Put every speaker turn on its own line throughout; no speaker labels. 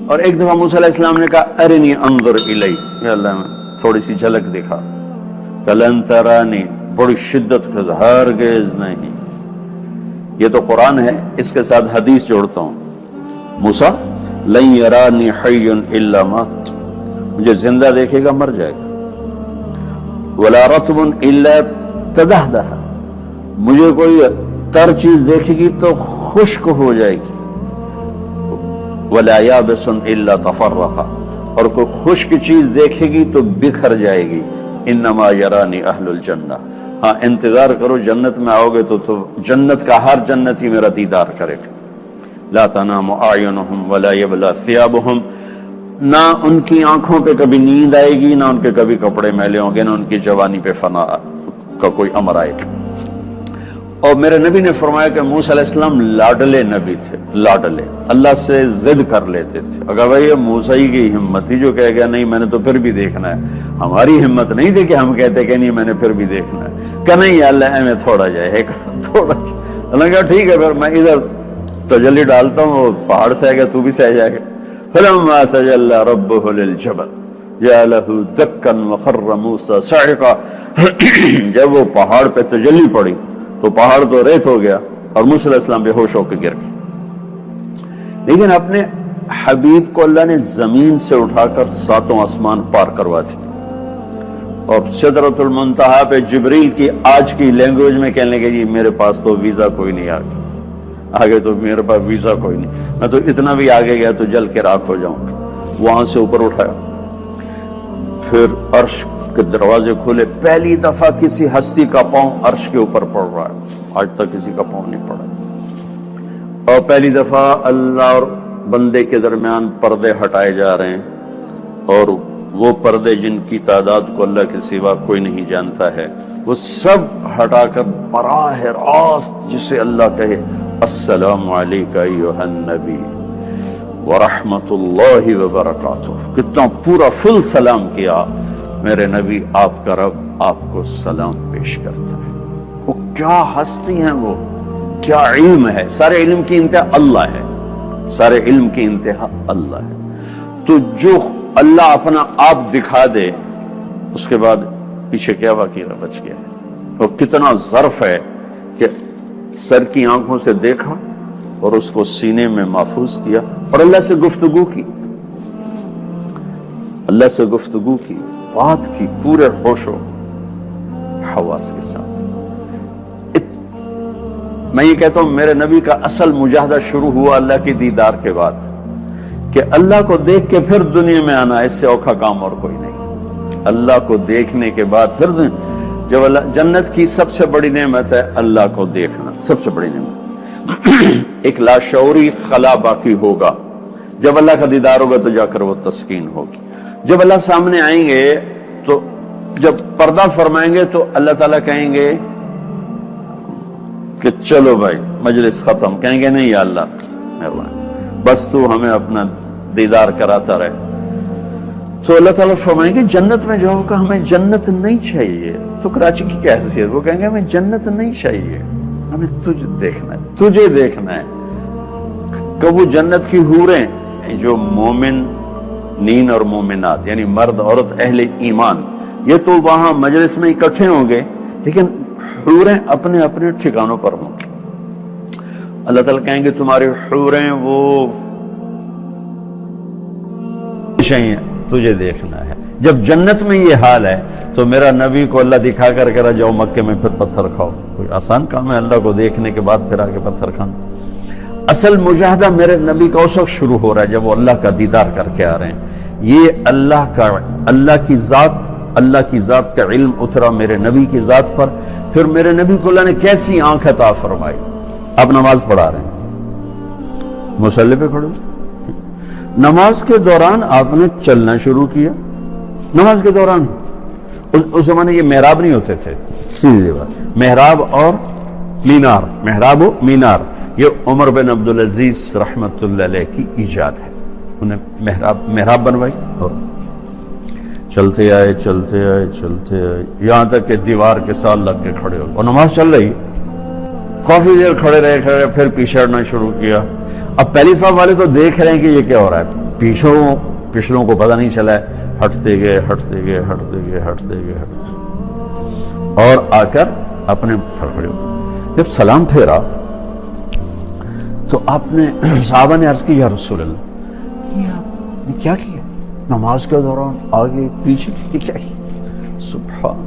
اور ایک دفعہ موسیٰ علیہ السلام نے کہا ارنی انظر الی، یا اللہ میں تھوڑی سی جھلک دکھا، لن ترانی، بڑی شدت کے ہرگز نہیں۔ یہ تو قرآن ہے، اس کے ساتھ حدیث جوڑتا ہوں، موسیٰ لن یرانی حی الا مات، مجھے زندہ دیکھے گا مر جائے گا، ولا رطب الا تدہدہ، مجھے کوئی تر چیز دیکھے گی تو خشک ہو جائے گی، ولا یابس الا تفرقا، اور کوئی خشک چیز دیکھے گی تو بکھر جائے گی، انما یرانی اہل الجنہ، ہاں انتظار کرو جنت میں آؤ گے تو جنت کا ہر جنتی میرا دیدار کرے گا، لا تنام اعینہم ولا یبلی ثیابہم، نہ ان کی آنکھوں پہ کبھی نیند آئے گی، نہ ان کے کبھی کپڑے میلے ہوں گے، نہ ان کی جوانی پہ فنا کا کوئی امر آئے گا۔ اور میرے نبی نے فرمایا کہ موسیٰ علیہ السلام لاڈلے نبی تھے، لاڈلے، اللہ سے ضد کر لیتے تھے، اگر بھائی یہ موسیٰ ہی کی ہمت تھی جو کہہ گیا نہیں میں نے تو پھر بھی دیکھنا ہے، ہماری ہمت نہیں تھی کہ ہم کہتے کہ نہیں میں نے پھر بھی دیکھنا ہے، کہ نہیں یا اللہ میں تھوڑا جائے تھوڑا جائے، اللہ کہا ٹھیک ہے پھر میں ادھر تجلی ڈالتا ہوں، وہ پہاڑ سے آئے گا تو بھی سہ جائے گا، فلما تجلی ربہ للجبل جعلہ دکا وخر موسیٰ صعقا، جب وہ پہاڑ پہ تجلی پڑی تو پہاڑ تو ریت ہو گیا اور موسیٰ علیہ السلام بے ہوش ہو کے گر گئے۔ لیکن اپنے حبیب کو اللہ نے زمین سے اٹھا کر 7 آسمان پار کروا دی، اور سدرۃ المنتہا پہ جبریل کی آج کی لینگویج میں کہنے لگے جی میرے پاس تو ویزا کوئی نہیں، آگے تو میرے پاس ویزا کوئی نہیں، میں تو اتنا بھی آگے گیا تو جل کے راکھ ہو جاؤں گا، وہاں سے اوپر اٹھایا، پھر عرش کے دروازے کھولے، پہلی دفعہ کسی ہستی کا پاؤں عرش کے اوپر پڑ رہا ہے، آج تک کسی کا پاؤں نہیں پڑا، اور پہلی دفعہ اللہ اور بندے کے درمیان پردے ہٹائے جا رہے ہیں، اور وہ پردے جن کی تعداد کو اللہ کے سوا کوئی نہیں جانتا ہے، وہ سب ہٹا کر براہ راست جسے اللہ کہے السلام علیک ایھا النبی ورحمۃ اللہ وبرکاتہ، کتنا پورا فل سلام کیا، میرے نبی آپ کا رب آپ کو سلام پیش کرتا ہے۔ وہ کیا ہستی ہیں، وہ کیا علم ہے، سارے علم کی انتہا اللہ ہے، سارے علم کی انتہا اللہ ہے، تو جو اللہ اپنا آپ دکھا دے اس کے بعد پیچھے کیا واقعہ بچ گیا ہے، اور کتنا ظرف ہے کہ سر کی آنکھوں سے دیکھا اور اس کو سینے میں محفوظ کیا، اور اللہ سے گفتگو کی، اللہ سے گفتگو کی، بات کی پورے ہوش و حواس کے ساتھ۔ میں یہ کہتا ہوں میرے نبی کا اصل مجاہدہ شروع ہوا اللہ کی دیدار کے بعد، کہ اللہ کو دیکھ کے پھر دنیا میں آنا، اس سے اوکھا کام اور کوئی نہیں، اللہ کو دیکھنے کے بعد پھر جب اللہ، جنت کی سب سے بڑی نعمت ہے اللہ کو دیکھنا، سب سے بڑی نعمت، ایک لاشعوری خلا باقی ہوگا، جب اللہ کا دیدار ہوگا تو جا کر وہ تسکین ہوگی، جب اللہ سامنے آئیں گے تو جب پردہ فرمائیں گے تو اللہ تعالیٰ کہیں گے کہ چلو بھائی مجلس ختم، کہیں گے نہیں یا اللہ مہربانی بس تو ہمیں اپنا دیدار کراتا رہے، تو اللہ تعالیٰ فرمائیں گے جنت میں جاؤ گا، ہمیں جنت نہیں چاہیے، تو کراچی کی کیا حیثیت، وہ کہیں گے ہمیں جنت نہیں چاہیے، ہمیں تجھے دیکھنا ہے، تجھے دیکھنا ہے، کہ وہ جنت کی حوریں جو مومن نین اور مومنات یعنی مرد عورت اہل ایمان، یہ تو وہاں مجلس میں اکٹھے ہوں گے، لیکن حوریں اپنے اپنے ٹھکانوں پر ہوں گے، اللہ تعالیٰ کہیں گے تمہاری حوریں وہ چاہیے، تجھے دیکھنا ہے۔ جب جنت میں یہ حال ہے تو میرا نبی کو اللہ دکھا کر کہہ رہا جاؤ مکے میں پھر پتھر کھاؤ، کوئی آسان کام ہے اللہ کو دیکھنے کے بعد پھر آگے پتھر کھانا؟ اصل مجاہدہ میرے نبی کا اس وقت شروع ہو رہا ہے جب وہ اللہ کا دیدار کر کے آ رہے ہیں، یہ اللہ کی ذات کا علم اترا میرے نبی کی ذات پر، پھر میرے نبی کو اللہ نے کیسی آنکھ عطا فرمائی، آپ نماز پڑھا رہے ہیں، مصلی پہ کھڑے، نماز کے دوران آپ نے چلنا شروع کیا، نماز کے دوران، اس زمانے یہ محراب نہیں ہوتے تھے، سیدھی بات، محراب اور مینار، محراب و مینار، یہ عمر بن عبدالعزیز رحمت اللہ علیہ کی ایجاد ہے، انہیں محراب بنوائی، اور چلتے آئے یہاں تک کہ دیوار کے ساتھ لگ کے کھڑے ہو، اور نماز چل رہی، کافی دیر کھڑے رہے، پھر پیچھے ہٹنا شروع کیا، اب پہلی صف والے تو دیکھ رہے ہیں کہ یہ کیا ہو رہا ہے، پچھلوں کو پتہ نہیں چلا ہے، ہٹتے گئے اور آ کر اپنے کھڑے ہو۔ جب سلام پھیرا تو آپ نے صحابہ نے عرض کی یا رسول اللہ، یہ آپ نے کیا کیا؟ نماز کے دوران آگے پیچھے یہ کیا کیا؟ سبحان۔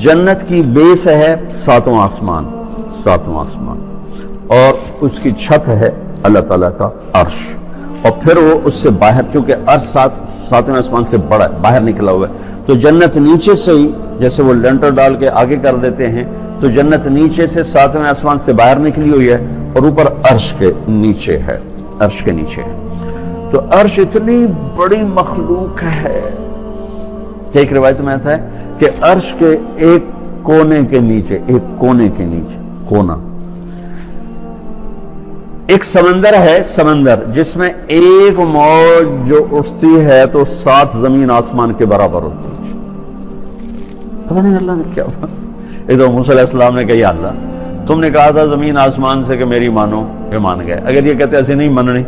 جنت کی بیس ہے ساتواں آسمان اور اس کی چھت ہے اللہ تعالیٰ کا عرش، اور پھر وہ اس سے باہر، چونکہ عرش ساتویں آسمان سے بڑا ہے، باہر نکلا ہوا ہے، تو جنت نیچے سے ہی جیسے وہ لنٹر ڈال کے آگے کر دیتے ہیں، تو جنت نیچے سے ساتویں آسمان سے باہر نکلی ہوئی ہے اور اوپر عرش کے نیچے ہے۔ تو عرش اتنی بڑی مخلوق ہے کہ ایک روایت میں آتا ہے کہ عرش کے ایک کونے کے نیچے کونا ایک سمندر ہے، جس میں ایک موج جو اٹھتی ہے تو 7 زمین آسمان کے برابر ہوتی ہے۔ پتہ نہیں اللہ نے کیا ہوا۔ ایک تو موسیٰ علیہ السلام نے کہا یا اللہ تم نے کہا تھا زمین آسمان سے کہ میری مانو، یہ مان گئے، اگر یہ کہتے ایسے نہیں مننی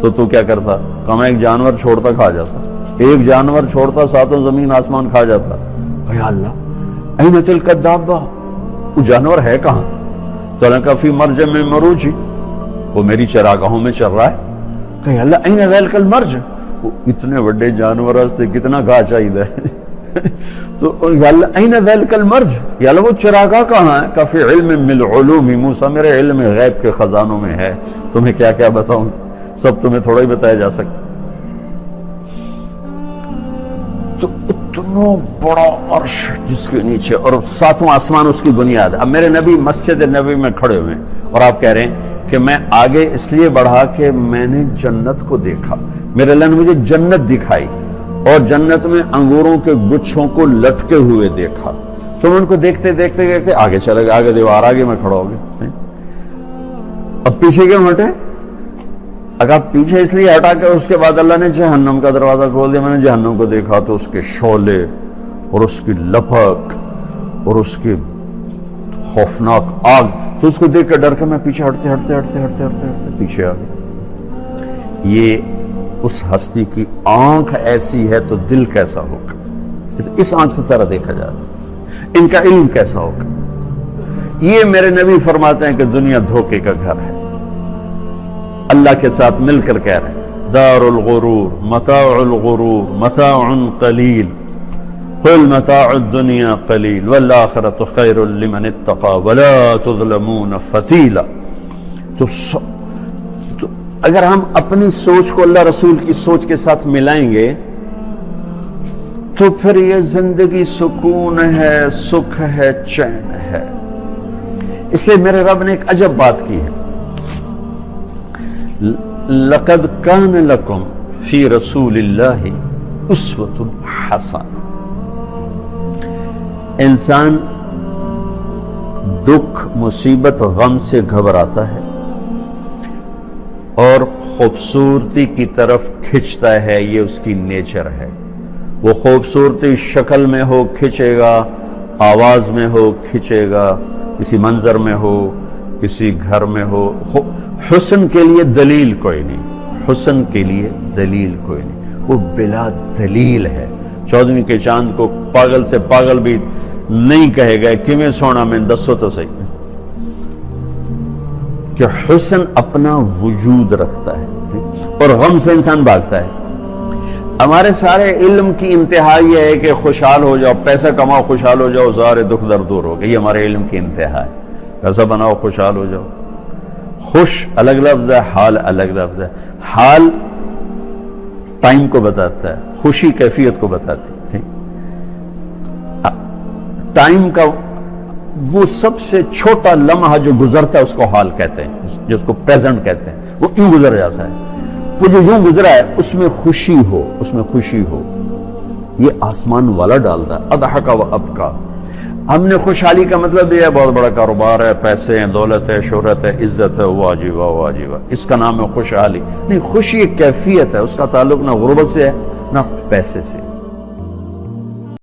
تو کیا کرتا؟ کہ میں ایک جانور چھوڑتا کھا جاتا، ایک جانور چھوڑتا 7 زمین آسمان کھا جاتا۔ یا اللہ این تلک الدابہ، وہ جانور ہے کہاں؟ تو اللہ کا فی مرج من مروجی، وہ میری چراگاہوں میں چل رہا ہے۔ کہ یا اللہ این ذلک المرج، وہ اتنے بڑے جانور سے کتنا گھا چاہیے تو یا اللہ این ذلک المرج، یا اللہ وہ چراگاہ کہاں ہے؟ کہ فی علم من العلوم موسیٰ، میرے علم غیب کے خزانوں میں ہے، تمہیں کیا کیا بتاؤں، سب تمہیں تھوڑا ہی بتایا جا سکتا۔ تو اتنا بڑا عرش جس کے نیچے، اور 7واں آسمان اس کی بنیاد۔ اب میرے نبی مسجد نبی میں کھڑے ہوئے ہیں اور آپ کہہ رہے ہیں کہ میں آگے اس لیے بڑھا کہ میں نے جنت کو دیکھا، میرے اللہ نے مجھے جنت دکھائی اور جنت میں انگوروں کے گچھوں کو لٹکے ہوئے دیکھا، تو میں ان کو دیکھتے آگے چلے گئے، آگے دیوار آگے میں کھڑا ہو گیا۔ اب پیچھے کیوں ہٹے؟ اگر آپ پیچھے اس لیے ہٹا کے اس کے بعد اللہ نے جہنم کا دروازہ کھول دیا، میں نے جہنم کو دیکھا تو اس کے شعلے اور اس کی لپک اور اس کی خوفناک آگ، تو اس کو دیکھ کر ڈر کے میں پیچھے ہٹتے پیچھے آ گیا۔ یہ اس ہستی کی آنکھ ایسی ہے تو دل کیسا ہوگا؟ اس آنکھ سے سارا دیکھا جائے، ان کا علم کیسا ہوگا؟ یہ میرے نبی فرماتے ہیں کہ دنیا دھوکے کا گھر ہے، اللہ کے ساتھ مل کر کہہ رہے ہیں دار الغرور متاع قلیل قل متاع الدنیا قلیل والآخرۃ خیر لمن اتقى ولا تظلمون فتیلا۔ تو اگر ہم اپنی سوچ کو اللہ رسول کی سوچ کے ساتھ ملائیں گے تو پھر یہ زندگی سکون ہے، سکھ ہے، چین ہے۔ اس لیے میرے رب نے ایک عجب بات کی ہے، لَقَدْ كَانَ لَكُمْ فِي رَسُولِ اللَّهِ أُسْوَةٌ حَسَنَةٌ۔ انسان دکھ، مصیبت، غم سے گھبراتا ہے اور خوبصورتی کی طرف کھنچتا ہے، یہ اس کی نیچر ہے۔ وہ خوبصورتی شکل میں ہو کھنچے گا، آواز میں ہو کھنچے گا، کسی منظر میں ہو، کسی گھر میں ہو۔ حسن کے لیے دلیل کوئی نہیں، وہ بلا دلیل ہے۔ 14ویں کے چاند کو پاگل سے پاگل بھی نہیں کہے گا کیویں سونا میں دسو تو صحیح، کہ حسن اپنا وجود رکھتا ہے اور غم سے انسان بھاگتا ہے۔ ہمارے سارے علم کی انتہا یہ ہے کہ خوشحال ہو جاؤ، پیسہ کماؤ، خوشحال ہو جاؤ، سارے دکھ درد دور ہو گئے، یہ ہمارے علم کی انتہا ہے۔ پیسہ بناؤ، خوشحال ہو جاؤ۔ خوش الگ لفظ ہے، حال الگ لفظ ہے۔ حال ٹائم کو بتاتا ہے، خوشی کیفیت کو بتاتی ہے۔ ٹائم کا وہ سب سے چھوٹا لمحہ جو گزرتا ہے اس کو حال کہتے ہیں، جس کو پریزنٹ کہتے ہیں، وہ یوں گزر جاتا ہے، وہ جو یوں گزرا ہے اس میں خوشی ہو، یہ آسمان والا ڈالتا ہے۔ اضحک و ابکا، ہم نے خوشحالی کا مطلب یہ ہے بہت بڑا کاروبار ہے، پیسے ہیں، دولت ہے، شہرت ہے، عزت ہے، واجبہ اس کا نام ہے خوشحالی۔ نہیں، خوشی ایک کیفیت ہے، اس کا تعلق نہ غربت سے ہے نہ پیسے سے۔